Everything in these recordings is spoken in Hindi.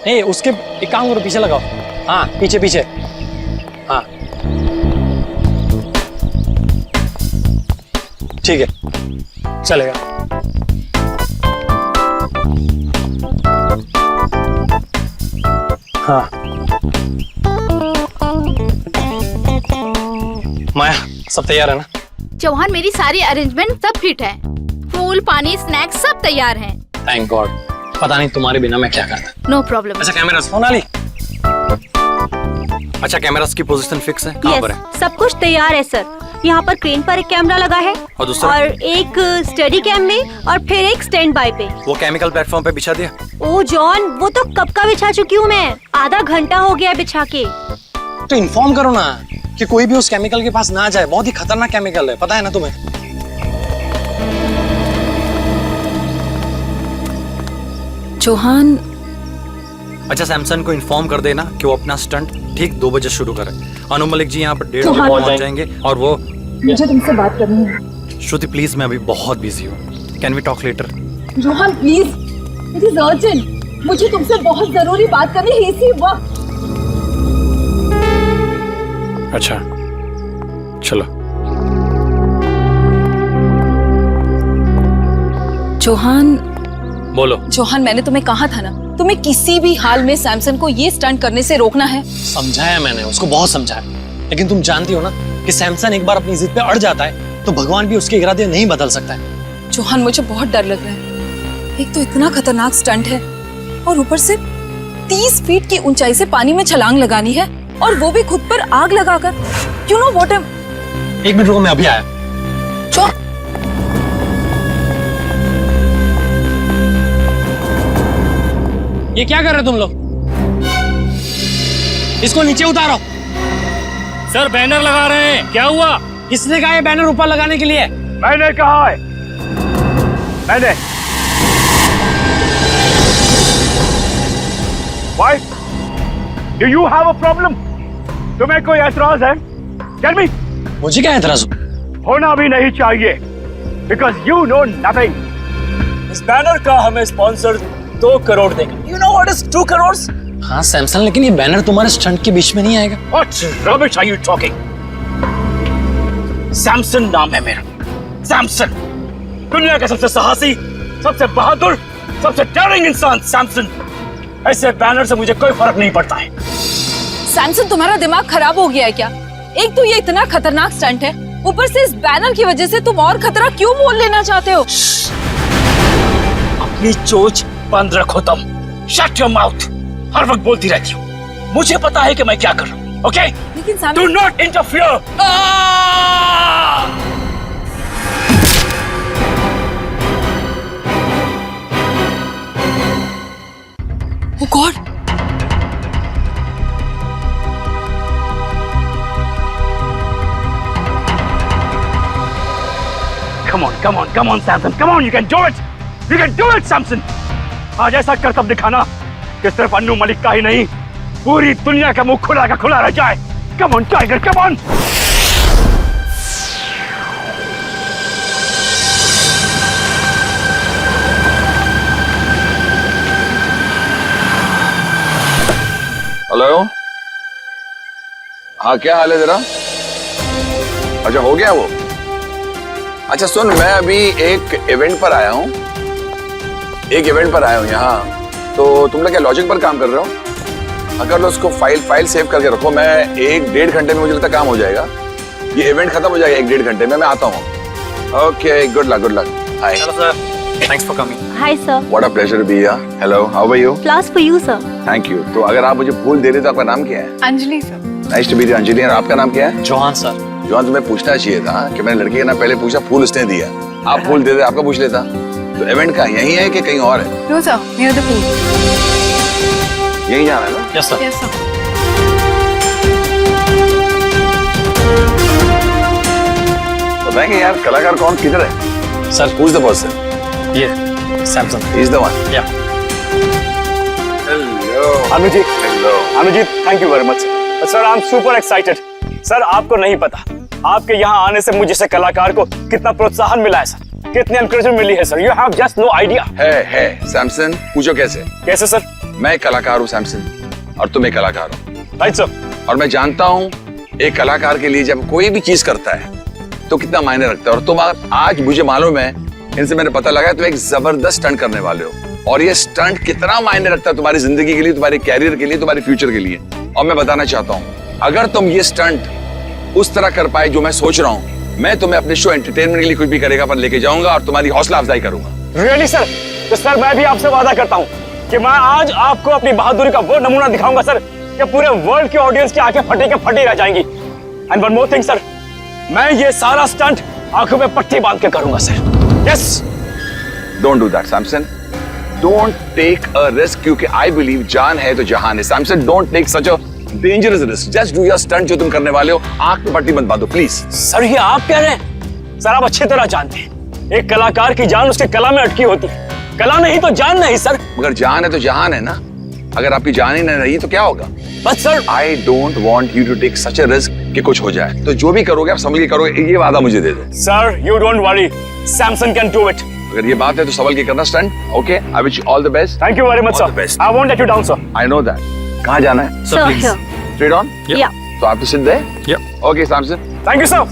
नहीं उसके एक काम करो, पीछे लगाओ। हाँ पीछे पीछे। हाँ ठीक है चलेगा। हाँ माया सब तैयार है ना? चौहान मेरी सारी अरेंजमेंट सब फिट है। फूल पानी स्नैक्स सब तैयार हैं। Thank God. पता नहीं तुम्हारे बिना मैं क्या करता। No problem. अच्छा कैमरास सोनाली। अच्छा कैमरास की पोजीशन फिक्स है? कहाँ पर है? सब कुछ तैयार है सर। यहाँ पर क्रेन पर एक कैमरा लगा है और दूसरा और एक स्टडी कैम में और फिर एक स्टैंड बाय पे। वो केमिकल प्लेटफॉर्म पे बिछा दिया? ओ जॉन वो तो कब का बिछा चुकी हूँ मैं, आधा घंटा हो गया बिछा के। तो इन्फॉर्म करो ना कि कोई भी उस केमिकल के पास ना जाए, बहुत ही खतरनाक केमिकल है, पता है ना तुम्हें? चौहान। अच्छा सैमसन को इन्फॉर्म कर देना कि वो अपना स्टंट ठीक 2 बजे शुरू करे। अनु मलिक जी यहाँ पर 1:30 बजे पहुँच जाएंगे और वो मुझे तुमसे बात करनी है। श्रुति प्लीज मैं अभी बहुत बिजी हूँ, can we talk later? Chauhan please, it is urgent, मुझे तुमसे बहुत जरूरी बात करनी है इसी वक्त। अच्छा चलो। चौहान। बोलो। चौहान मैंने तुम्हें कहा था ना, तुम्हें किसी भी हाल में सैमसन को ये स्टंट करने से रोकना है। समझाया मैंने उसको, बहुत समझाया, लेकिन तुम जानती हो ना कि सैमसन एक बार अपनी जिद पे अड़ जाता है तो भगवान भी उसके इरादे नहीं बदल सकता है। चौहान मुझे बहुत डर लग रहा है। एक तो इतना खतरनाक स्टंट है और ऊपर से 30 फीट की ऊंचाई से पानी में छलांग लगानी है और वो भी खुद पर आग लगाकर। You know what? 1 मिनट रुको, मैं अभी आया। ये क्या कर रहे तुम लोग? इसको नीचे उतारो। सर बैनर लगा रहे हैं। क्या हुआ? किसने कहा ये बैनर ऊपर लगाने के लिए? मैंने कहा है। मैंने। Why? Do you have a problem? तुम्हें कोई ऐतराज है? Tell me. मुझे क्या ऐतराज? होना भी नहीं चाहिए। Because you know nothing. इस बैनर का हमें स्पॉन्सर 2 करोड़ देंगे। You know what is 2 crores? हाँ सैमसन, लेकिन ये बैनर तुम्हारे स्टंट के बीच में नहीं आएगा। What rubbish are you talking? Samson नाम है मेरा। सैमसन। दुनिया का सबसे साहसी, सबसे बहादुर, सबसे डेयरिंग इंसान सैमसन। ऐसे बैनर से मुझे कोई फर्क नहीं पड़ता है। सैमसन तुम्हारा दिमाग खराब हो गया है क्या? एक तो ये इतना खतरनाक स्टंट है, ऊपर से इस बैनर की वजह से तुम और खतरा क्यों मोल लेना चाहते हो? अपनी चोच बंद रखो तुम। Shut your mouth. हर वक्त बोलती रहती हो। मुझे पता है कि मैं क्या कर रहा हूँ। ओके? लेकिन do not interfere. Oh God! Come on, Samson. Come on, you can do it. You can do it, Samson. आज ऐसा करतब दिखाना कि सिर्फ अन्नू मलिक का ही नहीं, पूरी दुनिया का मुंह खुला का खुला रह जाए। Come on, Tiger, come on. Hello. हाँ क्या हाल है तेरा? अच्छा हो गया वो? अच्छा सुन, मैं अभी एक इवेंट पर आया हूँ। यहाँ तो तुम लोग क्या लॉजिक पर काम कर रहे हो? अगर उसको फाइल सेव करके रखो, मैं 1-1.5 घंटे में मुझे लगता काम हो जाएगा। ये इवेंट खत्म हो जाएगा 1-1.5 घंटे में। मैं आता हूँ। Okay, good luck. Hi. Hello sir, thanks for coming. Hi sir. What a pleasure to be here. Hello, how are you? Flowers for you sir. Thank you. तो अगर आप मुझे फूल दे रहे तो आपका नाम क्या है? Anjali sir. Nice to meet you Anjali. और आपका नाम क्या है? चौहान सर। जॉन, तुम्हें पूछना चाहिए था कि मैंने लड़की का नाम पहले पूछा, फूल उसने दिया। आप फूल दे दे, आपका पूछ लेता। तो इवेंट का यही है कि कहीं और है? No sir, near the pool. यही जाना है ना? Yes sir. Yes sir. बताएंगे यार कलाकार कौन किधर है? Sir Who's the person? ये सैमसन। He's the one. या Hello. Anujeet, Hello. Anujeet, thank you very much sir. I am super excited sir. आपको नहीं पता, आपके यहाँ आने से मुझे जैसे कलाकार को कितना प्रोत्साहन मिला है सर, कितनी एनकरेजमेंट मिली है sir. You have just no idea. Hey Samson, पूछो कैसे? कैसे सर? मैं एक कलाकार हूँ सैमसन, और तुम एक कलाकार हो। Right sir. और मैं जानता हूँ एक कलाकार के लिए जब कोई भी चीज करता है तो कितना मायने रखता है। और तुम आज मुझे मालूम है, इनसे मैंने पता लगा, तुम एक जबरदस्त स्टंट करने वाले हो। और ये स्टंट कितना मायने रखता है तुम्हारी जिंदगी के लिए, तुम्हारे कैरियर के लिए, तुम्हारे फ्यूचर के लिए। और मैं बताना चाहता हूँ, अगर तुम ये स्टंट उस तरह कर पाए जो मैं सोच रहा हूँ, मैं तुम्हें अपने शो एंटरटेनमेंट के लिए कुछ भी करेगा पर लेके जाऊंगा और तुम्हारी हौसला अफजाई करूंगा। Really sir? तो सर मैं भी आपसे वादा करता हूँ कि मैं आज आपको अपनी बहादुरी का वो नमूना दिखाऊंगा सर कि पूरे वर्ल्ड के ऑडियंस की आंखें फटी के फटी रह जाएंगी। And one more thing sir, मैं ये सारा स्टंट आंखों में पट्टी बांध के करूंगा sir. Yes. Don't do that Samson, don't take a risk, क्योंकि आई बिलीव जान है तो जहान है। Samson, don't take such a dangerous risk, just do your stunt जो तुम करने वाले हो। आंख में पट्टी मत बांधो प्लीज। सर ये आप कह रहे हैं? सर आप अच्छी तरह जानते हैं एक कलाकार की जान उसके कला में अटकी होती है, कला नहीं तो जान नहीं सर। मगर जान है तो जहान है ना, अगर आपकी जान ही नहीं रही तो क्या होगा? बस sir I don't want you to take such a risk कि कुछ हो जाए। तो जो भी करोगे आप संभल के करोगे, ये वादा मुझे दे दो। Sir you don't worry, Samson can do it. अगर ये बात है तो संभल के करना stunt. Okay, I wish you all the best. Thank you very much All the sir. best. I won't let you down sir. I know that. कहाँ जाना है? So here. Straight on? Yeah. तो आप तो सिद्ध है? Okay Samson. Thank you sir.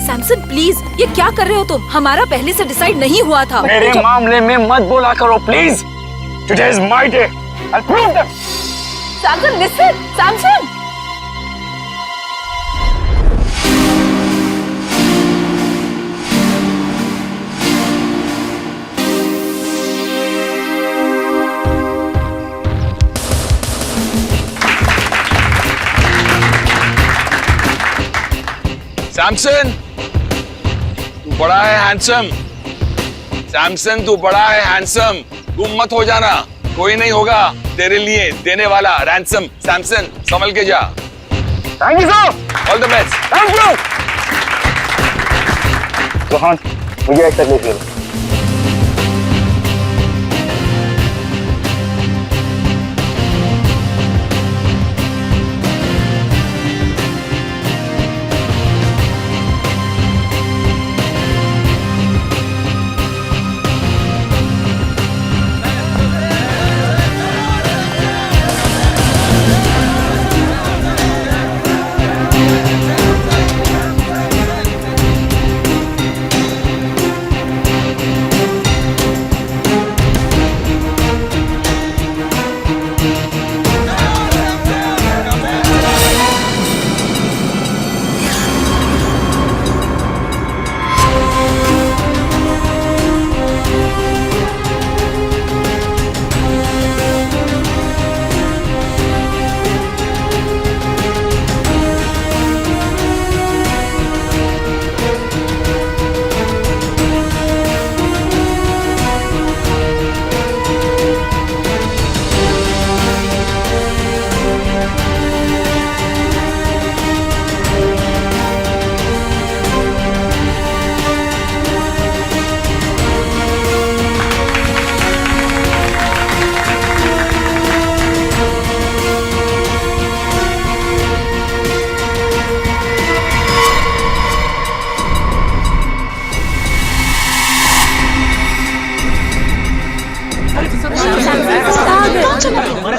Samson please, ये क्या कर रहे हो तुम? हमारा पहले से डिसाइड नहीं हुआ था। मेरे मामले में मत बोला करो please. Today is my day, I prove that. Samson listen, Samson. Samson, तू बड़ा है हैंडसम। सैमसन, तू बड़ा है हैंडसम। गुम मत हो जाना, कोई नहीं होगा तेरे लिए देने वाला रैंसम। सैमसन, संभल के जा। Thank you sir. All the best. Thank you. Rohan, मुझे एक तकलीफ है।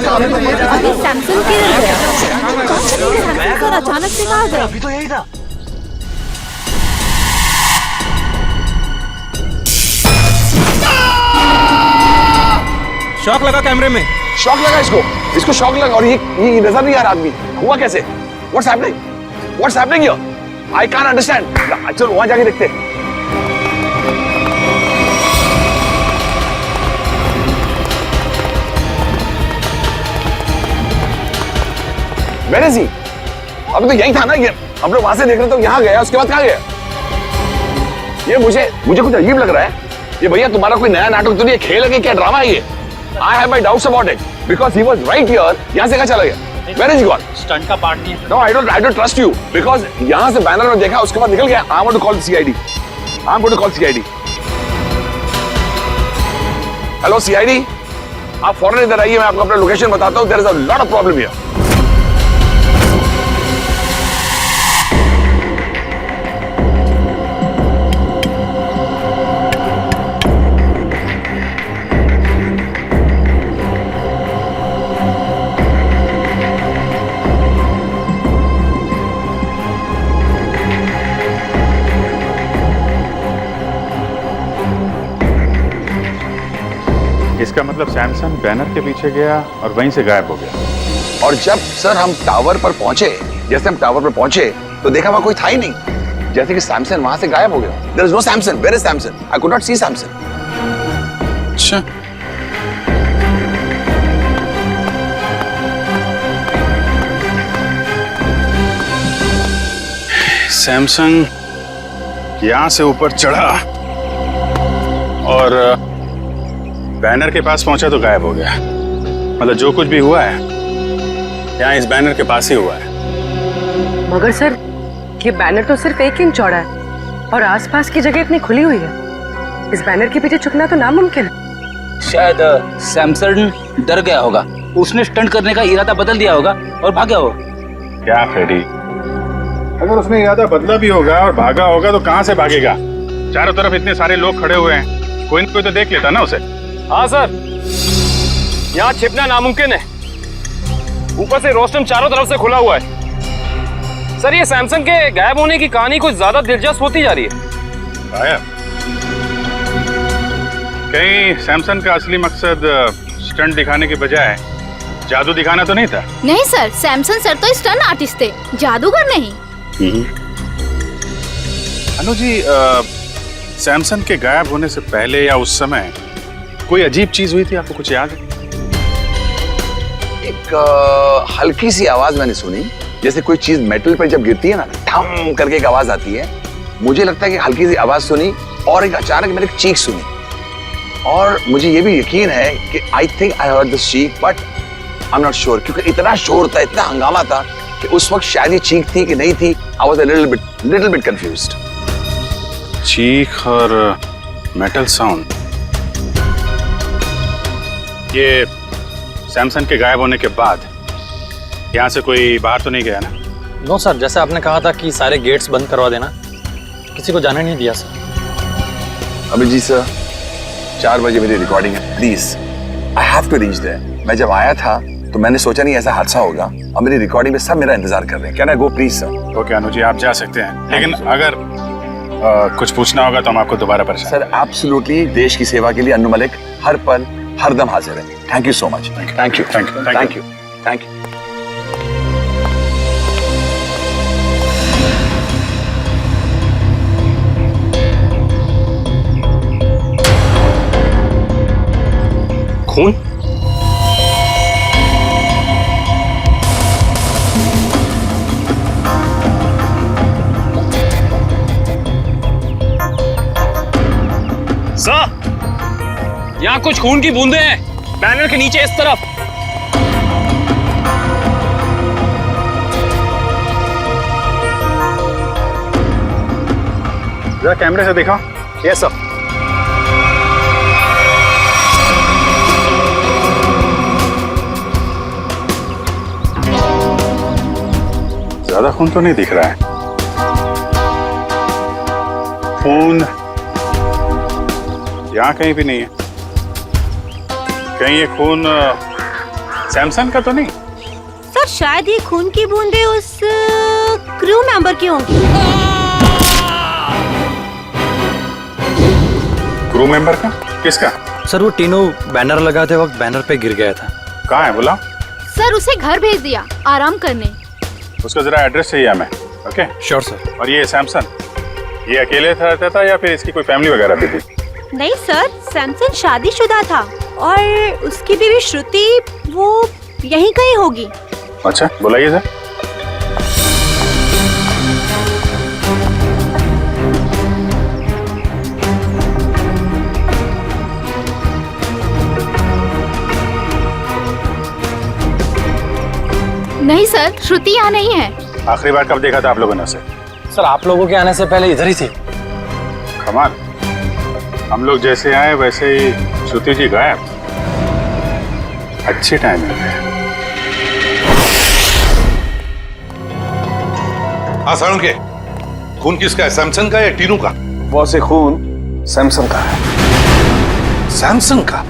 अभी सैमसन किधर गया? सैमसन सर अचानक से कहाँ गए? अभी तो यही था। शॉक लगा कैमरे में। शॉक लगा इसको शॉक लगा। और ये नजर नहीं आ रहा आदमी, हुआ कैसे? What's happening here? I can't understand. चलो वहां जाके देखते हैं। Where is he? अभी तो यही था ना ये। हम लोग वहां से देख रहे तो यहाँ गया, उसके बाद कहाँ गया? ये मुझे कुछ अजीब लग रहा है। ये भैया तुम्हारा कोई नया नाटक तो नहीं, खेल है कि क्या ड्रामा है ये? I have my doubts about it because he was right here. यहाँ से कहाँ चला गया? Where is he gone? Stunt का पार्ट नहीं है। No, I don't trust you because यहाँ से बैनर में देखा, उसके बाद निकल गया। I want to call the CID. I'm going to call CID. Hello CID, आप फौरन इधर आइए, मैं आपको अपना लोकेशन बताता हूँ। There is a lot of problem here. इसका मतलब सैमसंग बैनर के पीछे गया और वहीं से गायब हो गया। और जब सर हम टावर पर पहुंचे, जैसे हम टावर पर पहुंचे तो देखा वहां कोई था ही नहीं, जैसे कि सैमसन वहां से गायब हो गया। There is no Samson. Where is Samson? I could not see Samson. अच्छा, सैमसंग यहां से ऊपर चढ़ा और बैनर के पास पहुंचा तो गायब हो गया। मतलब जो कुछ भी हुआ है यहाँ इस बैनर के पास ही हुआ है। मगर सर, ये बैनर तो सिर्फ 1 इंच चौड़ा है और आसपास की जगह इतनी खुली हुई है। इस बैनर के पीछे छुपना तो नामुमकिन है। शायद सैमसन डर गया होगा, उसने स्टंट करने का इरादा बदल दिया होगा और भागा होगा। क्या फेरी, अगर उसने इरादा बदला भी होगा और भागा होगा तो कहां से भागेगा? चारों तरफ इतने सारे लोग खड़े हुए हैं, कोई न कोई तो देख लेता ना उसे। हाँ सर, यहाँ छिपना नामुमकिन है। ऊपर से रोस्टम चारों तरफ से खुला हुआ है। सर, ये सैमसंग के गायब होने की कहानी कुछ ज्यादा दिलचस्प होती जा रही है। गायब? कहीं सैमसंग का असली मकसद स्टंट दिखाने के बजाय जादू दिखाना तो नहीं था? नहीं सर, सैमसन सर तो स्टंट आर्टिस्ट थे, जादूगर नहीं। अनु जी, सैमसंग के गायब होने से पहले या उस समय कोई अजीब चीज हुई थी, आपको कुछ याद है? एक हल्की सी आवाज मैंने सुनी, जैसे कोई चीज मेटल पर जब गिरती है ना, ठम करके एक आवाज आती है। मुझे लगता है कि हल्की सी आवाज सुनी और एक अचानक मैंने एक चीख सुनी। और मुझे ये भी यकीन है कि I think I heard this चीख, but I am not sure, क्योंकि इतना शोर था, इतना हंगामा था कि उस वक्त शायद ये चीख थी कि नहीं थी। I was a little bit confused. चीख और मेटल साउंड, ये सैमसंग के गायब होने के बाद यहाँ से कोई बाहर तो नहीं गया ना? नो सर, जैसे आपने कहा था कि सारे गेट्स बंद करवा देना, किसी को जाने नहीं दिया सर। अभिजीत सर, 4 बजे मेरी रिकॉर्डिंग है, please I have to reach there. मैं जब आया था तो मैंने सोचा नहीं ऐसा हादसा होगा, और मेरी रिकॉर्डिंग में सब मेरा इंतजार कर रहे हैं। Can I go please sir? Okay Anu ji, आप जा सकते हैं, लेकिन अगर कुछ पूछना होगा तो हम आपको दोबारा परेशान। सर एब्सोल्युटली, देश की सेवा के लिए अन्नू मलिक हर पल हर दम हाजिर है। Thank you so much. Thank you thank you thank you thank you. खून? सर, यहाँ कुछ खून की बूंदें हैं, बैनर के नीचे इस तरफ। जरा कैमरे से दिखाओ। Yes sir. ज्यादा खून तो नहीं दिख रहा है। खून यहाँ कहीं भी नहीं है। कहीं ये खून सैमसंग का तो नहीं? सर, शायद ये खून की बूंदें उस क्रू मेंबर की होंगी। क्रू मेंबर का? किसका? सर, वो तीनों बैनर लगाते वक्त बैनर पे गिर गया था। कहाँ है बोला? सर, उसे घर भेज दिया आराम करने। उसका जरा एड्रेस चाहिए हमें। Okay sure sir. और ये सैमसंग, ये अकेले रहता था या फिर इसकी कोई फैमिली वगैरह भी थी? नहीं सर, सैमसन शादीशुदा था और उसकी बीवी श्रुति वो यहीं कहीं होगी। अच्छा, बुलाइए सर। नहीं सर, श्रुति यहाँ नहीं है। आखिरी बार कब देखा था आप लोगों ने उसे? सर, आप लोगों के आने से पहले इधर ही थी। कमाल, हम लोग जैसे आए वैसे ही श्रुति जी गायब। अच्छी टाइमिंग है। हाँ सारुण के, खून किसका है, सैमसंग का या टीनू का? बॉस, ये खून सैमसंग का है। सैमसंग का?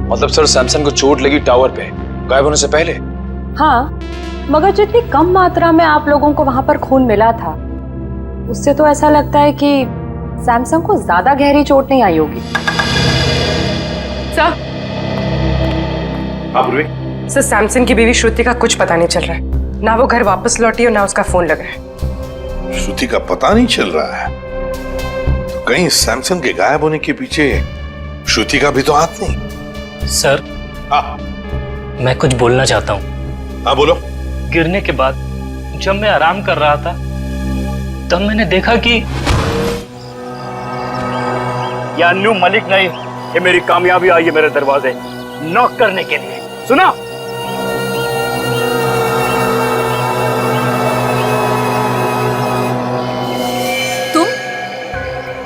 मतलब सर, सैमसंग को चोट लगी टावर पे गायब होने से पहले? हाँ, मगर जितनी कम मात्रा में आप लोगों को वहां पर खून मिला था, उससे तो ऐसा लगता है कि सैमसंग को ज्यादा गहरी चोट नहीं आई होगी। पूर्वी। सर सैमसन की बीवी श्रुति का कुछ पता नहीं चल रहा है। ना वो घर वापस लौटी और ना उसका फोन लग रहा है। श्रुति का पता नहीं चल रहा है तो कहीं सैमसन के गायब होने के पीछे श्रुति का भी तो हाथ नहीं। सर, हाँ मैं कुछ बोलना चाहता हूँ। हाँ बोलो। गिरने के बाद जब मैं आराम कर रहा था तब मैंने देखा कि ये अन्नू मलिक नहीं, ये मेरी कामयाबी आई है मेरे दरवाजे नॉक करने के लिए। सुना?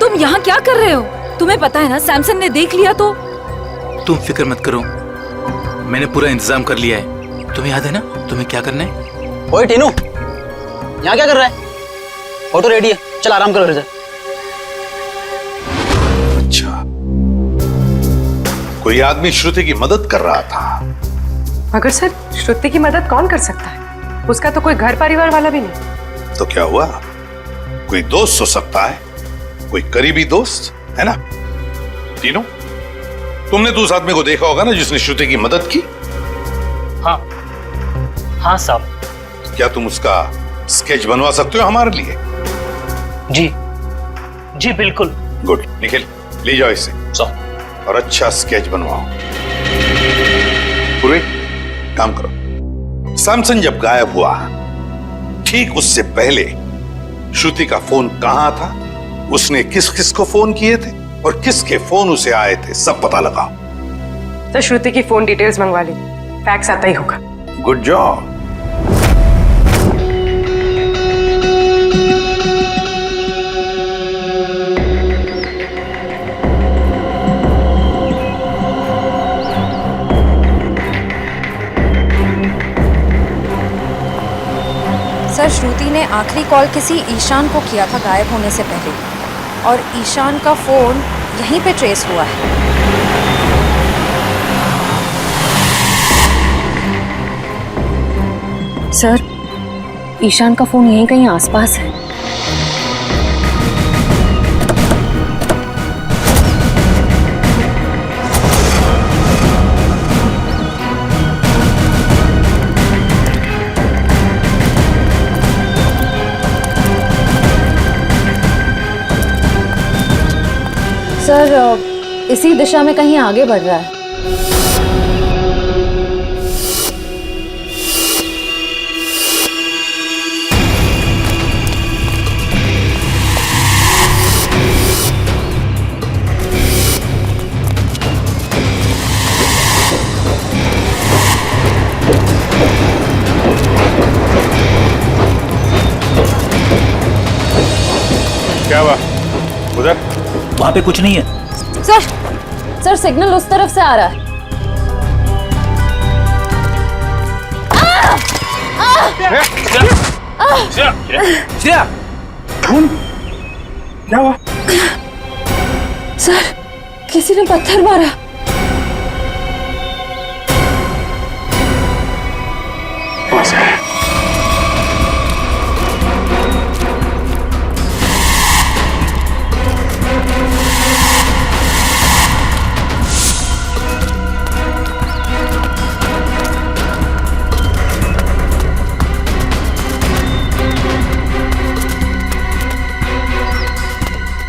तुम यहाँ क्या कर रहे हो? तुम्हें पता है ना सैमसन ने देख लिया तो। तुम फिक्र मत करो, मैंने पूरा इंतजाम कर लिया है। तुम्हें याद है ना तुम्हें क्या करना है? ओए टीनू, यहाँ क्या कर रहा है? ऑटो रेडी है, चल आराम करो। अच्छा, कोई आदमी श्रुति की मदद कर रहा था। मगर सर श्रुति की मदद कौन कर सकता है? उसका तो कोई घर परिवार वाला भी नहीं। तो क्या हुआ? कोई दोस्त हो सकता है, कोई करीबी दोस्त, है ना? तीनों, तुमने तो उस आदमी को देखा होगा ना जिसने श्रुति की मदद की? हाँ साहब। क्या तुम उसका स्केच बनवा सकते हो हमारे लिए? जी बिल्कुल। गुड, निखिल ले जाओ इसे और अच्छा स्केच बनवाओ। पूरे काम करो। सैमसन जब गायब हुआ ठीक उससे पहले श्रुति का फोन कहां था, उसने किस किस को फोन किए थे और किसके फोन उसे आए थे, सब पता लगाओ। तो श्रुति की फोन डिटेल्स मंगवा ली, फैक्स आता ही होगा। Good job. सर श्रुति ने आखिरी कॉल किसी ईशान को किया था गायब होने से पहले, और ईशान का फोन यहीं पे ट्रेस हुआ है। सर ईशान का फोन यहीं कहीं आसपास है। सर इसी दिशा में कहीं आगे बढ़ रहा है। क्या हुआ उधर? वहां पे कुछ नहीं है। सर सिग्नल उस तरफ से आ रहा है। श्रेया, क्या हुआ? सर किसी ने पत्थर मारा।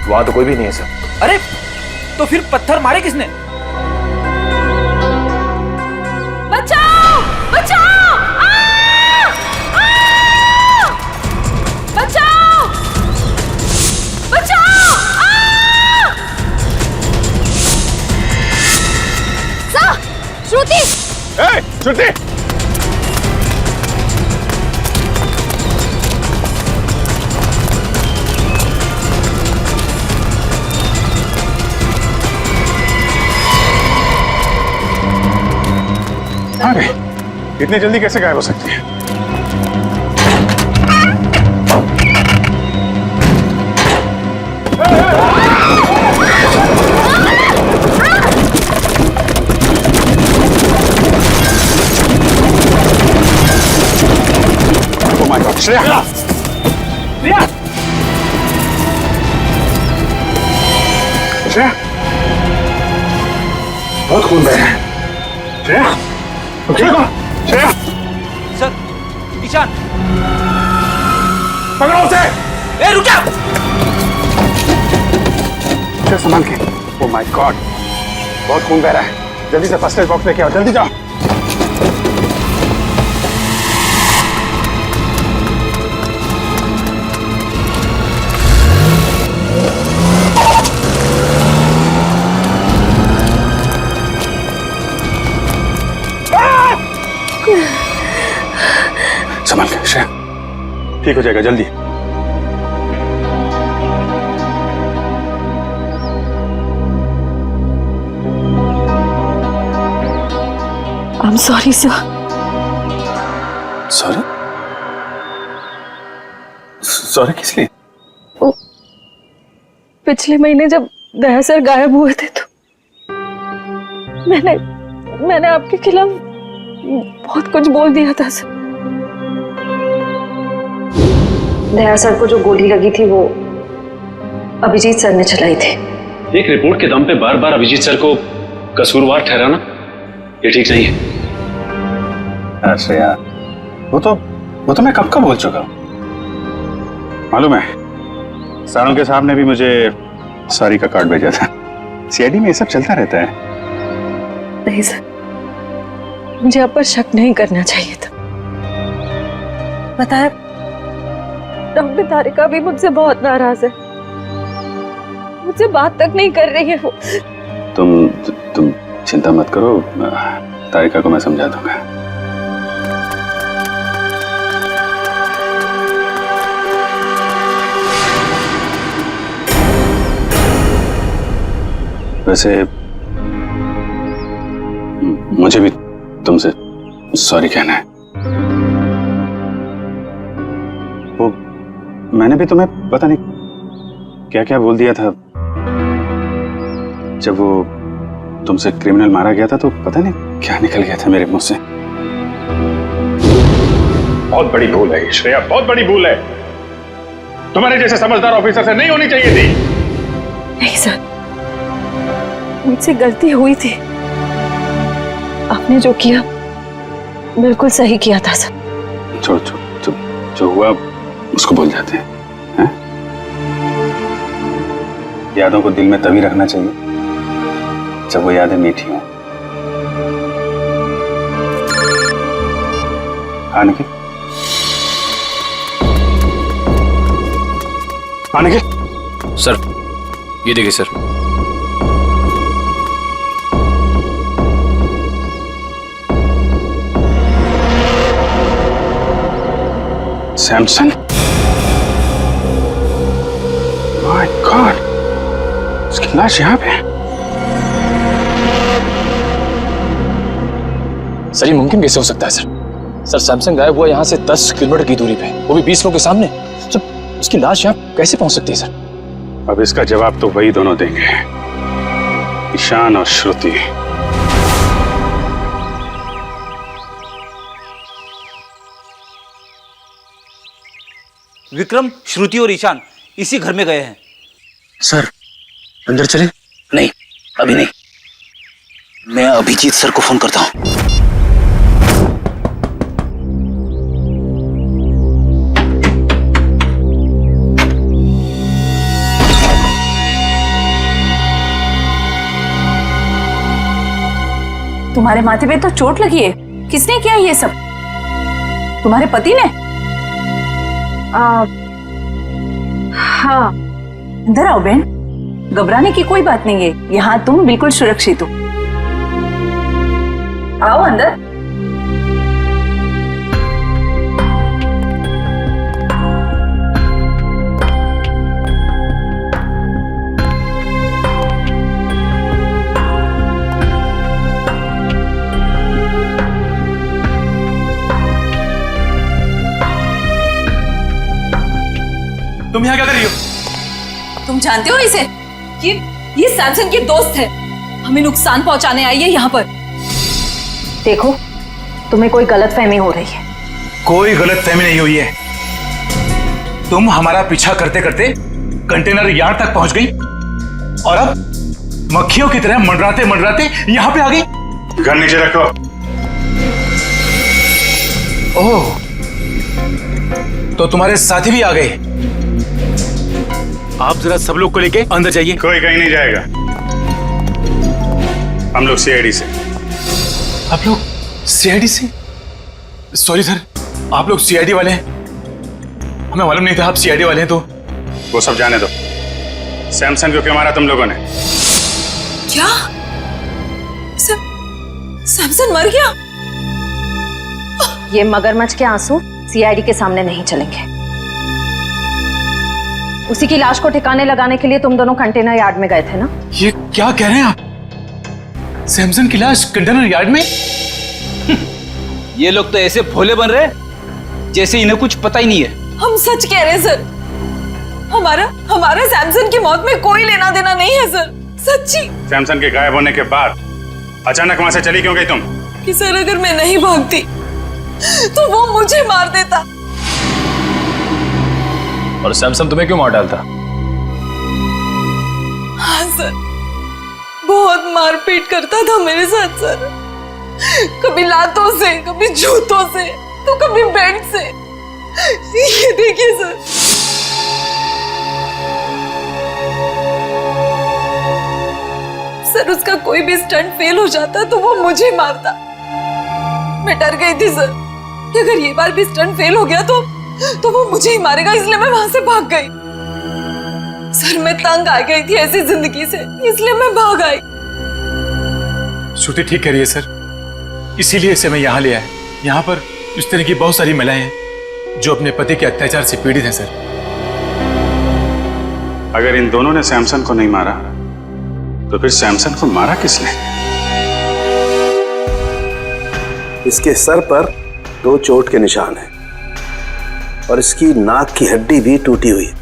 वहां तो कोई भी नहीं है सर। अरे तो फिर पत्थर मारे किसने? बचाओ बचाओ, बचाओ बचाओ। श्रुति श्रुति, अरे इतनी जल्दी कैसे गायब हो सकती है? Oh my God, Shreya! Shreya! बहुत खून बह रहा है। श्रेया! ठीक हो श्रेया? सर ईशान पकड़ो उसे। ए रुक जा। श्रेया संभाल के। ओह माय गॉड, बहुत खून बह रहा है। जल्दी से फर्स्ट एड बॉक्स लेके आओ, जल्दी जाओ। संभाल के श्रेया, ठीक हो जाएगा जल्दी। I'm sorry sir. Sorry? Sorry किस लिए? पिछले महीने जब दया सर गायब हुए थे तो मैंने आपके खिलाफ बहुत कुछ बोल दिया था सर। दया सर को जो गोली लगी थी वो अभिजीत सर ने चलाई थी। एक रिपोर्ट के दम पे बार बार अभिजीत सर को कसूरवार ठहराना ये ठीक नहीं है। श्रेया, वो तो मैं कब का बोल चुका हूं। मालूम है, सारंग के साहब ने भी मुझे सॉरी का कार्ड भेजा था। सीआईडी में ये सब चलता रहता है। नहीं सर, मुझे आप पर शक नहीं करना चाहिए था। बताया, डॉक्टर तारिका भी मुझसे बहुत नाराज है, मुझसे बात तक नहीं कर रही है वो। तुम चिंता मत करो, तारिका को मैं समझा दूंगा। वैसे मुझे भी तुमसे सॉरी कहना है। वो मैंने भी तुम्हें पता नहीं क्या क्या बोल दिया था। जब वो तुमसे क्रिमिनल मारा गया था तो पता नहीं क्या निकल गया था मेरे मुंह से। बहुत बड़ी भूल है श्रेया, बहुत बड़ी भूल है। तुम्हारे जैसे समझदार ऑफिसर से नहीं होनी चाहिए थी। नहीं सर, मुझसे गलती हुई थी। आपने जो किया बिल्कुल सही किया था सर। छोड़, जो हुआ उसको भूल जाते हैं। यादों को दिल में तभी रखना चाहिए जब वो यादें मीठी हों। आने के सर ये देखिए सर। सैमसन, माय गॉड, उसकी लाश यहाँ पे है। सर ये मुमकिन कैसे हो सकता है सर? सर सैमसंग गायब हुआ यहाँ से 10 किलोमीटर की दूरी पे, वो भी 20 लोगों के सामने। सर उसकी लाश यहाँ कैसे पहुंच सकती है सर? अब इसका जवाब तो वही दोनों देंगे, ईशान और श्रुति। विक्रम, श्रुति और ईशान इसी घर में गए हैं। सर अंदर चले? नहीं अभी नहीं, मैं अभिजीत सर को फोन करता हूँ। तुम्हारे माथे पे तो चोट लगी है, किसने किया ये सब? तुम्हारे पति ने? हाँ। अंदर आओ बहन, घबराने की कोई बात नहीं है, यहाँ तुम बिल्कुल सुरक्षित हो। आओ अंदर। तुम यहाँ क्या कर रही हो? तुम जानते हो इसे? ये सैमसन की दोस्त है, हमें नुकसान पहुंचाने आई है यहाँ पर। देखो, तुम्हें कोई गलतफहमी हो रही है। कोई गलतफहमी नहीं हुई है। तुम हमारा पीछा करते करते कंटेनर यार्ड तक पहुंच गई और अब मक्खियों की तरह मंडराते मंडराते यहाँ पे आ गई। गन नीचे रखो। ओह, तो तुम्हारे साथी भी आ गए। आप जरा सब लोग को लेके अंदर जाइए। कोई कहीं नहीं जाएगा, हम लोग सीआईडी से। आप लोग सीआईडी से? सॉरी सर, आप लोग सीआईडी वाले हैं? हमें मालूम नहीं था आप सीआईडी वाले हैं। तो वो सब जाने दो। सैमसन को क्यों मारा तुम लोगों ने? क्या सैमसन मर गया? ये मगरमच्छ के आंसू सीआईडी के सामने नहीं चलेंगे। उसी की लाश को ठिकाने लगाने के लिए तुम दोनों कंटेनर यार्ड में गए थे ना? ये क्या कह रहे हैं आप? सैमसन की लाश कंटेनर यार्ड में? ये लोग तो ऐसे भोले बन रहे जैसे इन्हें कुछ पता ही नहीं है। हम सच कह रहे हैं सर, हमारा सैमसन की मौत में कोई लेना देना नहीं है सर, सच्ची। सैमसन के गायब होने के बाद अचानक वहां से चली क्यों गई तुम? कि सर अगर मैं नहीं भागती तो वो मुझे मार देता। और सैमसन तुम्हें क्यों मार डालता? हाँ सर, बहुत मारपीट करता था मेरे साथ सर, कभी लातों से, कभी जूतों से, तो कभी बेल्ट से। ये देखिए सर। सर उसका कोई भी स्टंट फेल हो जाता तो वो मुझे मारता। मैं डर गई थी सर कि अगर ये बार भी स्टंट फेल हो गया तो वो मुझे ही मारेगा, इसलिए मैं वहां से भाग गई। सर मैं तंग आ गई थी ऐसी जिंदगी से, इसलिए मैं भाग आई। श्रुति ठीक कह रही है सर, इसीलिए इसे मैं यहाँ ले आया। यहाँ पर इस तरह की बहुत सारी महिलाएं हैं जो अपने पति के अत्याचार से पीड़ित हैं सर। अगर इन दोनों ने सैमसन को नहीं मारा तो फिर सैमसन को मारा किसने? इसके सर पर 2 चोट के निशान हैं और इसकी नाक की हड्डी भी टूटी हुई है।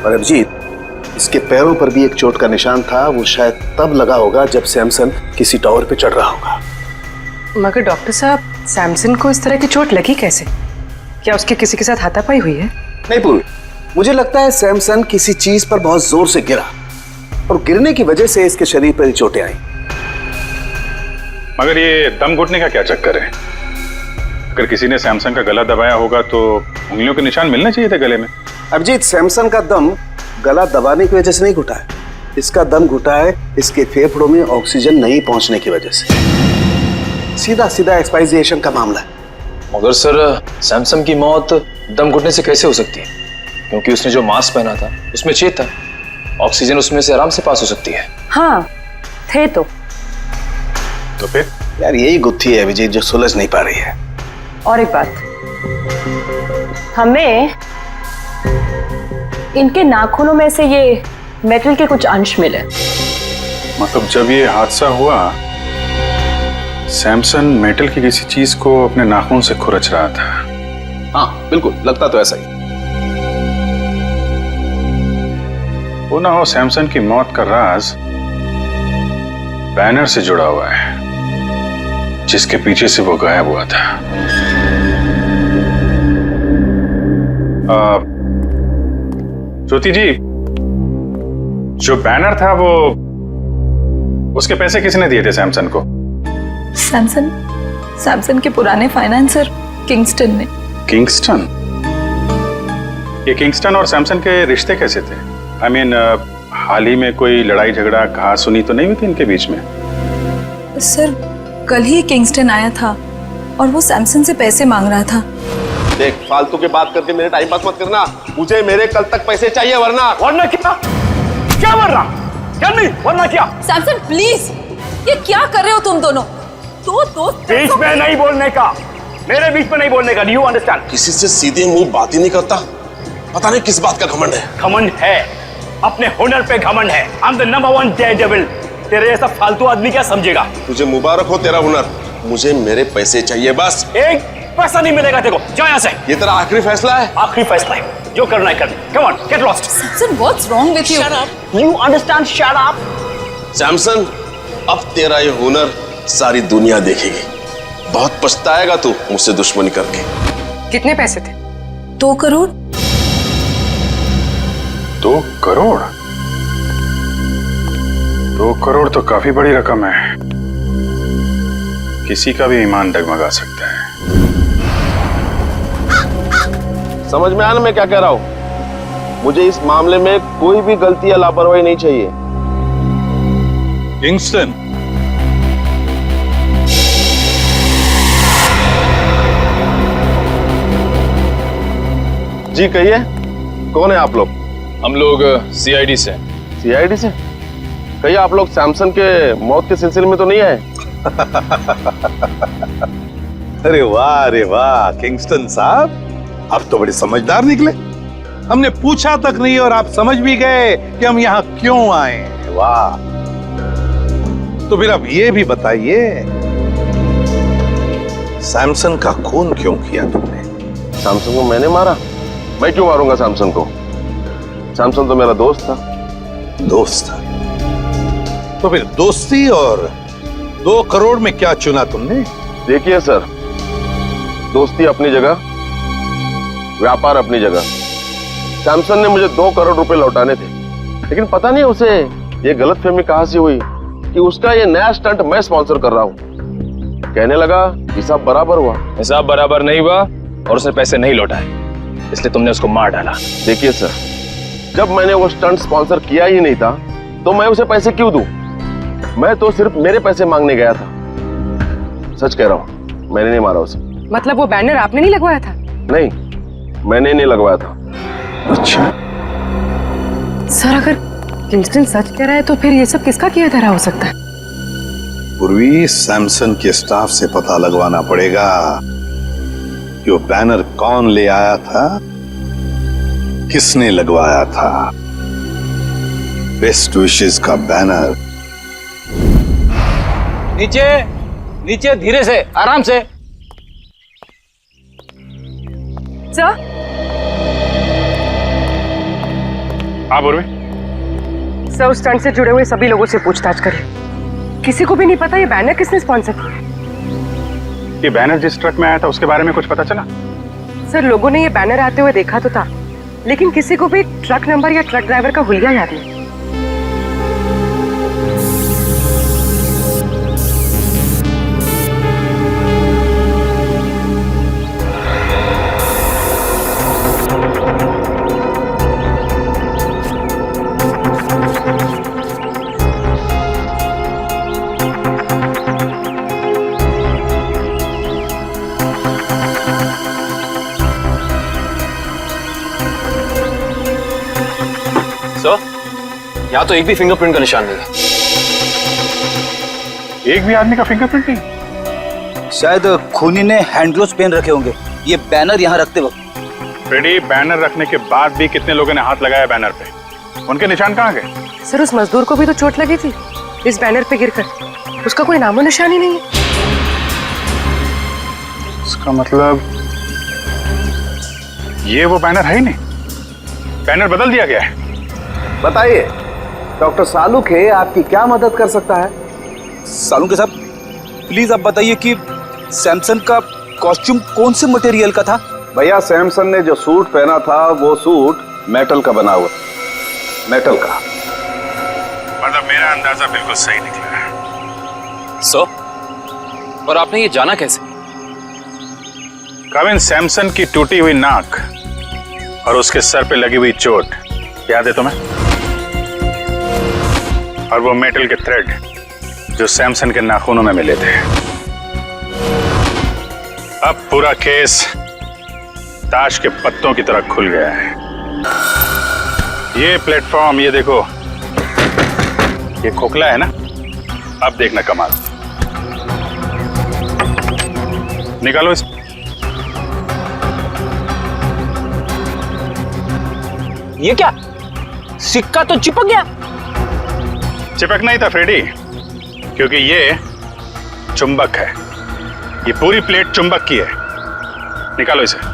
और अभिजीत, इसके पैरों पर भी एक चोट का निशान था, वो शायद तब लगा होगा जब सैमसन किसी टावर पे चढ़ रहा होगा। मगर डॉक्टर साहब, सैमसन को इस तरह की चोट लगी कैसे? क्या उसके किसी के साथ हाथापाई हुई है? नहीं पूर्वी, मुझे लगता है सैमसन किसी चीज पर बहुत जोर से गिरा और गिरने की वजह से इसके शरीर पर चोटें आई। मगर ये दम घुटने का क्या चक्कर है? अगर किसी ने सैमसन का गला दबाया होगा तो उंगलियों के निशान मिलने चाहिए थे गले में। अभिजीत, सैमसन का दम गला दबाने की वजह से नहीं घुटा है, इसका दम घुटा है इसके फेफड़ों में ऑक्सीजन नहीं पहुंचने की वजह से। सीधा सीधा एक्सपायरिएशन का मामला है। मगर सर सैमसन की मौत दम घुटने से कैसे हो सकती है? क्योंकि उसने जो मास्क पहना था उसमें छेद था, ऑक्सीजन उसमें से आराम से पास हो सकती है। हाँ थे तो फिर यार यही गुत्थी है अभिजीत जो सुलझ नहीं पा रही है। और एक बात, हमें इनके नाखूनों में से ये मेटल के कुछ अंश मिले। मतलब जब ये हादसा हुआ सैमसन मेटल की किसी चीज को अपने नाखून से खुरच रहा था। हाँ बिल्कुल, लगता तो ऐसा ही। वो ना हो सैमसन की मौत का राज बैनर से जुड़ा हुआ है जिसके पीछे से वो गायब हुआ था। ज्योति जी, जो बैनर था वो उसके पैसे किसने दिए थे सैमसन को? सैमसन के पुराने फाइनेंसर किंगस्टन ने। किंगस्टन? ये किंगस्टन और सैमसन के रिश्ते कैसे थे? आई मीन हाल ही में कोई लड़ाई झगड़ा कहा सुनी तो नहीं हुई थी इनके बीच में? सर कल ही किंगस्टन आया था और वो सैमसन से पैसे मांग रहा था। देख, फालतू की बात करके मेरे टाइम पास मत करना, मुझे मेरे कल तक पैसे चाहिए, वरना क्या वरना? क्या नहीं वरना क्या? सैमसन प्लीज, ये क्या कर रहे हो तुम दोनों? दो दोस्त बीच में नहीं बोलने का, मेरे बीच में नहीं बोलने का। Do you understand? किसी से सीधे मुंह बात ही नहीं करता, पता नहीं किस बात का घमंड है। घमंड है, अपने हुनर पे घमंड है। I am the number 1 Daredevil. तेरे जैसा फालतू आदमी क्या समझेगा? तुझे मुबारक हो तेरा हुनर, मुझे मेरे पैसे चाहिए बस। एक पैसा नहीं मिलेगा तेरे को, जा यहाँ से। ये तेरा आखिरी फैसला है? आखिरी फैसला है, जो करना है कर। Come on, get lost. Samson, what's wrong with you? Shut up. You understand? Shut up. Samson, अब तेरा ये हुनर सारी दुनिया देखेगी। बहुत पछताएगा तू मुझसे दुश्मनी करके। कितने पैसे थे? 2 करोड़। 2 करोड़? 2 करोड़ तो काफी बड़ी रकम है। किसी का भी ईमान डगमगा सकता है। समझ में आया ना मैं क्या कह रहा हूं? मुझे इस मामले में कोई भी गलती या लापरवाही नहीं चाहिए। किंगस्टन, जी कहिए, कौन है आप लोग? हम लोग सीआईडी से। सीआईडी से? कहिए, आप लोग सैमसन के मौत के सिलसिले में तो नहीं आए? अरे वाह किंगस्टन साहब, आप तो बड़े समझदार निकले। हमने पूछा तक नहीं और आप समझ भी गए कि हम यहाँ क्यों आए। वाह। तो फिर अब ये भी बताइए, सैमसन का खून क्यों किया तुमने? सैमसन को मैंने मारा? मैं क्यों मारूंगा सैमसन को? सैमसन तो मेरा दोस्त था। दोस्त था? तो फिर दोस्ती और 2 करोड़ में क्या चुना तुमने? देखिए सर, दोस्ती अपनी जगह, व्यापार अपनी जगह। सैमसन ने मुझे 2 करोड़ रुपए लौटाने थे, लेकिन पता नहीं उसे ये गलतफहमी कहां से हुई कि उसका ये नया स्टंट मैं स्पॉन्सर कर रहा हूं। कहने लगा हिसाब बराबर हुआ। हिसाब बराबर नहीं हुआ और उसने पैसे नहीं लौटाए, इसलिए तुमने उसको मार डाला। देखिए सर, जब मैंने वो स्टंट स्पॉन्सर किया ही नहीं था तो मैं उसे पैसे क्यों दूं? मैं तो सिर्फ मेरे पैसे मांगने गया था। सच कह रहा हूं, मैंने नहीं मारा उसे। मतलब वो बैनर आपने नहीं लगवाया था? नहीं, मैंने नहीं लगवाया था। अच्छा सर, अगर किंगस्टन सच कह रहा है तो फिर ये सब किसका किया धरा हो सकता है? पूर्वी, सैमसन के स्टाफ से पता लगवाना पड़ेगा कि वो बैनर कौन ले आया था, किसने लगवाया था। बेस्ट विशेस का बैनर। नीचे नीचे, धीरे से, आराम से। सर, हाँ पूर्वी। सर, उस स्टंट से जुड़े हुए सभी लोगों से पूछताछ करिए। किसी को भी नहीं पता ये बैनर किसने स्पॉन्सर किया। ये बैनर जिस ट्रक में आया था उसके बारे में कुछ पता चला? सर, लोगों ने ये बैनर आते हुए देखा तो था, लेकिन किसी को भी ट्रक नंबर या ट्रक ड्राइवर का हुलिया याद नहीं। यहाँ तो एक भी फिंगरप्रिंट का निशान नहीं है। एक भी आदमी का फिंगरप्रिंट नहीं? शायद खूनी ने हैंड ग्लोव्स पहन रखे होंगे ये बैनर यहाँ रखते वक्त। फ्रेडी, बैनर रखने के बाद भी कितने लोगों ने हाथ लगाया बैनर पे? उनके निशान कहाँ गए? सर, उस मजदूर को भी तो चोट लगी थी इस बैनर पे गिरकर। उसका कोई नामो निशान ही नहीं है। इसका मतलब ये वो बैनर है ही नहीं, बैनर बदल दिया गया है। बताइए डॉक्टर सालुखे, आपकी क्या मदद कर सकता है? सालुखे साहब, प्लीज आप बताइए कि सैमसन का कॉस्ट्यूम कौन से मटेरियल का था? भैया, सैमसन ने जो सूट पहना था वो सूट मेटल का बना हुआ। मेटल का। मतलब मेरा अंदाजा बिल्कुल सही निकला है। सर, और आपने ये जाना कैसे? कविन, सैमसन की टूटी हुई नाक और उसके सर पे लगी हुई चोट याद है तुम्हें? और वो मेटल के थ्रेड जो सैमसन के नाखूनों में मिले थे। अब पूरा केस ताश के पत्तों की तरह खुल गया है। ये प्लेटफॉर्म, ये देखो, ये खोखला है ना? अब देखना कमाल। निकालो इस। ये क्या? सिक्का तो चिपक गया। चिपकना ही था फ्रेडी, क्योंकि ये चुंबक है। ये पूरी प्लेट चुंबक की है। निकालो इसे।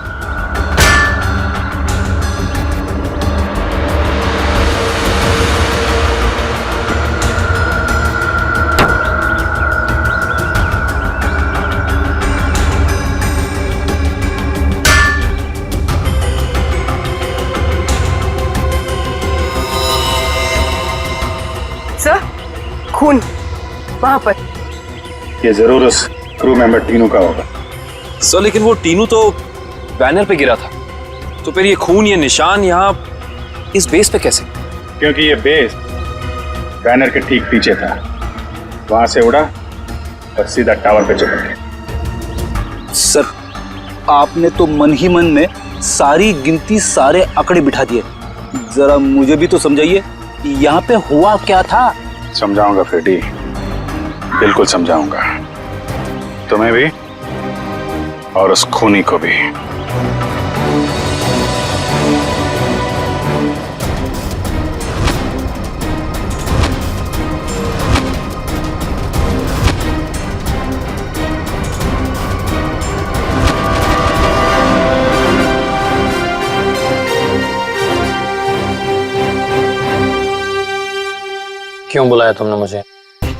सर, खून वहां पर। ये जरूर उस क्रू मेंबर टीनू का होगा। सर लेकिन वो टीनू तो बैनर पे गिरा था, तो फिर ये खून, ये निशान यहाँ इस बेस पे कैसे? क्योंकि ये बेस बैनर के ठीक पीछे था, वहां से उड़ा और सीधा टावर पे चिपक गया। सर आपने तो मन ही मन में सारी गिनती, सारे आंकड़े बिठा दिए। जरा मुझे भी तो समझाइए यहाँ पे हुआ क्या था। समझाऊंगा फ्रेडी, बिल्कुल समझाऊंगा, तुम्हें भी और उस खूनी को भी। क्यों बुलाया तुमने मुझे?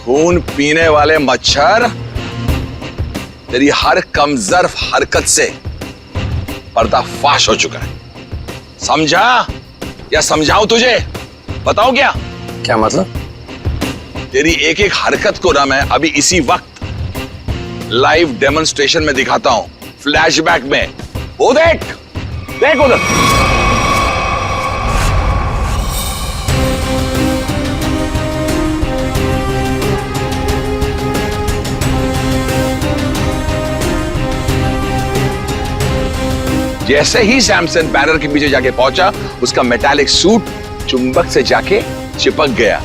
खून पीने वाले मच्छर, तेरी हर कमजोर हरकत से पर्दाफाश हो चुका है। समझा या समझाऊं तुझे? बताओ क्या? क्या मतलब? तेरी एक एक हरकत को ना मैं अभी इसी वक्त लाइव डेमोन्स्ट्रेशन में दिखाता हूं, फ्लैशबैक में। वो देख, देख उधर। जैसे ही सैमसन बैनर के पीछे जाके पहुंचा, उसका मेटालिक सूट चुंबक से जाके चिपक गया।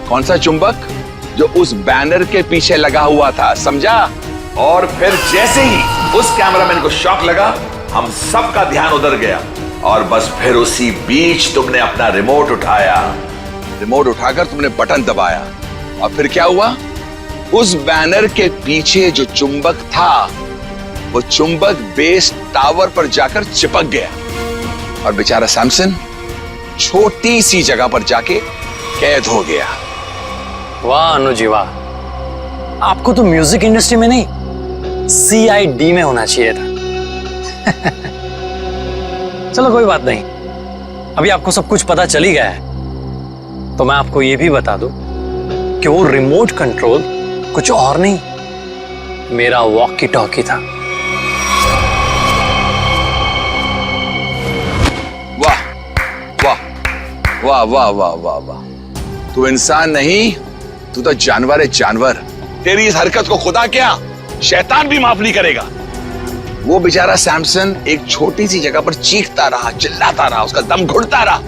कौन सा चुंबक? जो उस बैनर के पीछे लगा हुआ था, समझा? और फिर जैसे ही उस कैमरामैन को शॉक लगा, हम सबका ध्यान उधर गया और बस फिर उसी बीच तुमने अपना रिमोट उठाया। रिमोट उठाकर तुमने बटन दबाया और फिर क्या हुआ? उस बैनर के पीछे जो चुंबक था, वो चुंबक बेस टावर पर जाकर चिपक गया और बेचारा सैमसन छोटी सी जगह पर जाके कैद हो गया। वाह अनुजी वाह, आपको तो म्यूजिक इंडस्ट्री में नहीं, CID में होना चाहिए था। चलो कोई बात नहीं, अभी आपको सब कुछ पता चल ही गया है, तो मैं आपको यह भी बता दूं कि वो रिमोट कंट्रोल कुछ और नहीं, मेरा वॉकी टॉकी था। वाह वाह वाह वाह वाह वाह वाह, तू इंसान नहीं, तू तो जानवर है, जानवर। तेरी इस हरकत को खुदा क्या शैतान भी माफ नहीं करेगा। वो बेचारा सैमसन एक छोटी सी जगह पर चीखता रहा, चिल्लाता रहा, उसका दम घुटता रहा,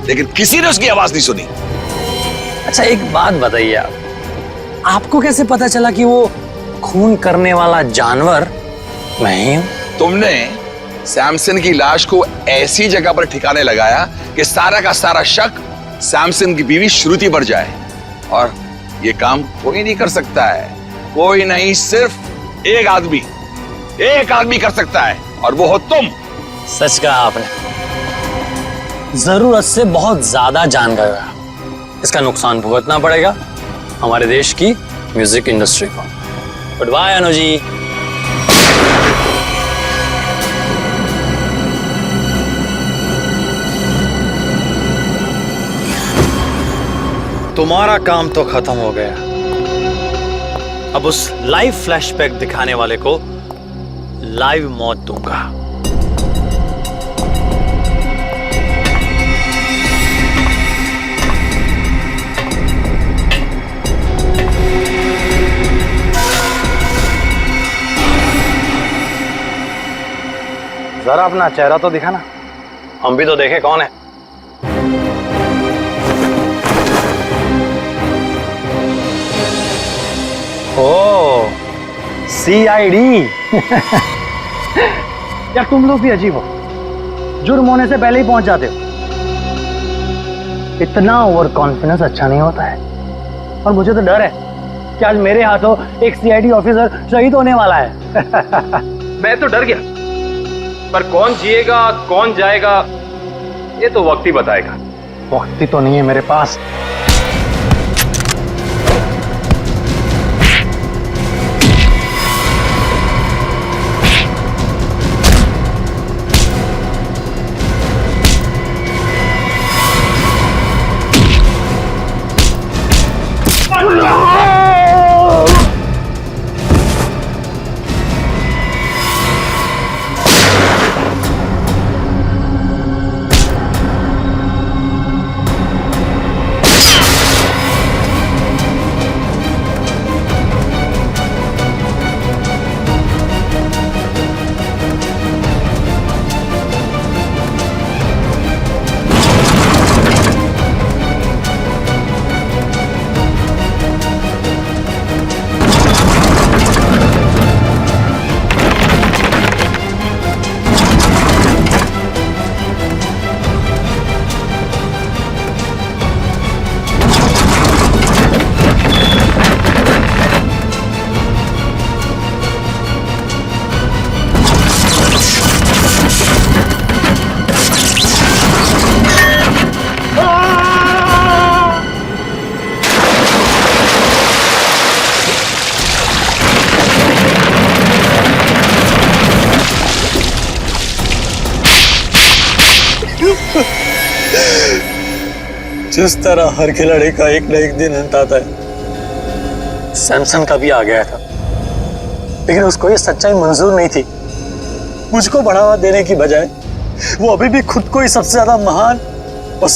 लेकिन किसी ने उसकी आवाज नहीं सुनी। अच्छा एक बात बताइए, आपको कैसे पता चला कि वो खून करने वाला जानवर मैं ही हूं? तुमने सैमसन की लाश को ऐसी जगह पर ठिकाने लगाया कि सारा का सारा शक सैमसन की बीवी श्रुति पर जाए, और ये काम कोई नहीं कर सकता है। कोई नहीं, सिर्फ एक आदमी कर सकता है, और वो हो तुम। सच कहा आपने, जरूरत से बहुत ज्यादा जान गया, इसका नुकसान भुगतना पड़ेगा हमारे देश की म्यूजिक इंडस्ट्री को। Good bye Anuji. तुम्हारा काम तो खत्म हो गया, अब उस लाइव फ्लैशबैक दिखाने वाले को लाइव मौत दूंगा। जरा अपना चेहरा तो दिखाना, हम भी तो देखे कौन है। ओ CID। यार तुम लोग भी अजीब हो, जुर्म होने से पहले ही पहुंच जाते हो। इतना ओवर कॉन्फिडेंस अच्छा नहीं होता है, और मुझे तो डर है कि आज मेरे हाथों एक CID ऑफिसर शहीद होने वाला है। मैं तो डर गया, पर कौन जिएगा कौन जाएगा ये तो वक्त ही बताएगा। वक्त ही तो नहीं है मेरे पास। जिस तरह हर खिलाड़ी का एक न एक दिन अंत आता है, सैमसन का भी आ गया था। लेकिन उसको ये सच्चाई मंजूर नहीं थी। मुझको बढ़ावा देने की बजाय वो अभी भी खुद को ही सबसे ज्यादा महान और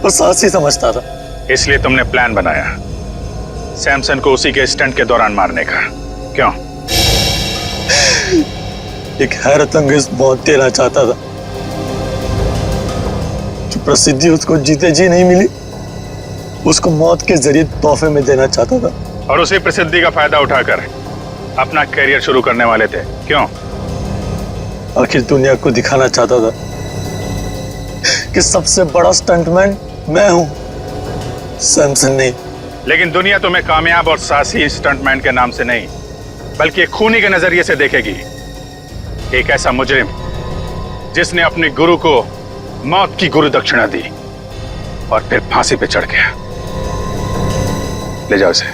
साहसी समझता था। इसलिए तुमने प्लान बनाया सैमसन को उसी के स्टंट के दौरान मारने का, क्यों? एक हैरतअंगेज मौत देना चाहता था। जो प्रसिद्धि उसको जीते जी नहीं मिली, उसको मौत के जरिए तोहफे में देना चाहता था। और उसी प्रसिद्धि का फायदा उठाकर अपना करियर शुरू करने वाले थे, क्यों? आखिर दुनिया को दिखाना चाहता था कि सबसे बड़ा स्टंटमैन मैं हूं, सैमसन नहीं। लेकिन दुनिया तुम्हें कामयाब और साहसी स्टंटमैन के नाम से नहीं, बल्कि एक खूनी के नजरिए से देखेगी। एक ऐसा मुजरिम जिसने अपने गुरु को मौत की गुरु दक्षिणा दी और फिर फांसी पे चढ़ गया। ले जाओ इसे।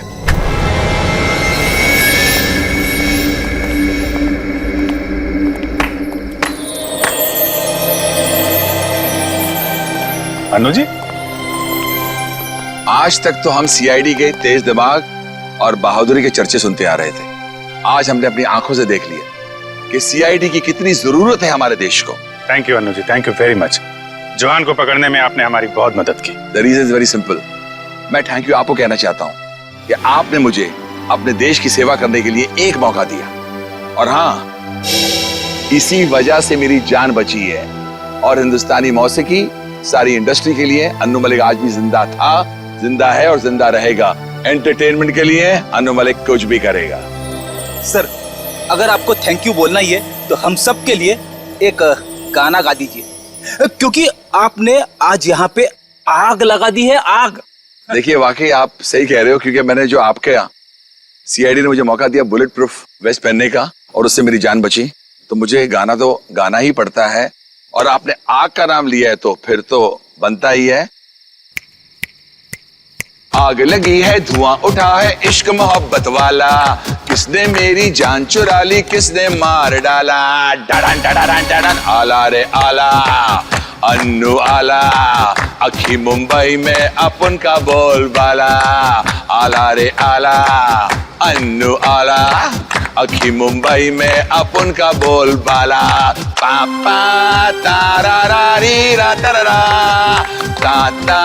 अनु जी, आज तक तो हम सीआईडी के तेज दिमाग और बहादुरी के चर्चे सुनते आ रहे थे। आज हमने अपनी आंखों से देख लिया कि सीआईडी की कितनी जरूरत है हमारे देश को। Thank you Anu ji, thank you very much. जवान को पकड़ने में आपने हमारी बहुत मदद की। The reason is very simple. मैं थैंक यू आपको कहना चाहता हूं कि आपने मुझे अपने देश की सेवा करने के लिए एक मौका दिया। और हाँ, इसी वजह से मेरी जान बची है। और हिंदुस्तानी मौसीकी, सारी इंडस्ट्री के लिए अन्नू मलिक आज भी जिंदा था, जिंदा है और जिंदा रहेगा। एंटरटेनमेंट के लिए अन्नू मलिक कुछ भी करेगा। सर, अगर आपको थैंक यू बोलना ही है तो हम सब के लिए एक गाना गा दीजिए, क्योंकि आपने आज यहाँ पे आग लगा दी है, आग। देखिए, वाकई आप सही कह रहे हो, क्योंकि मैंने जो आपके सीआईडी ने मुझे मौका दिया बुलेट प्रूफ वेस्ट पहनने का और उससे मेरी जान बची, तो मुझे गाना तो गाना ही पड़ता है। और आपने आग का नाम लिया है तो फिर तो बनता ही है। आग लगी है, धुआं उठा है, इश्क मोहब्बत वाला, किसने मेरी जान चुरा ली, किसने मार डाला। डडन डडन डडन, आला रे आला, अन्नू आला, अखी मुंबई में अपन का बोलबाला। आला रे आला, अन्नू आला, अखी मुंबई में अपन का बोलबाला। पापा तारा रा री रा तारा ता ता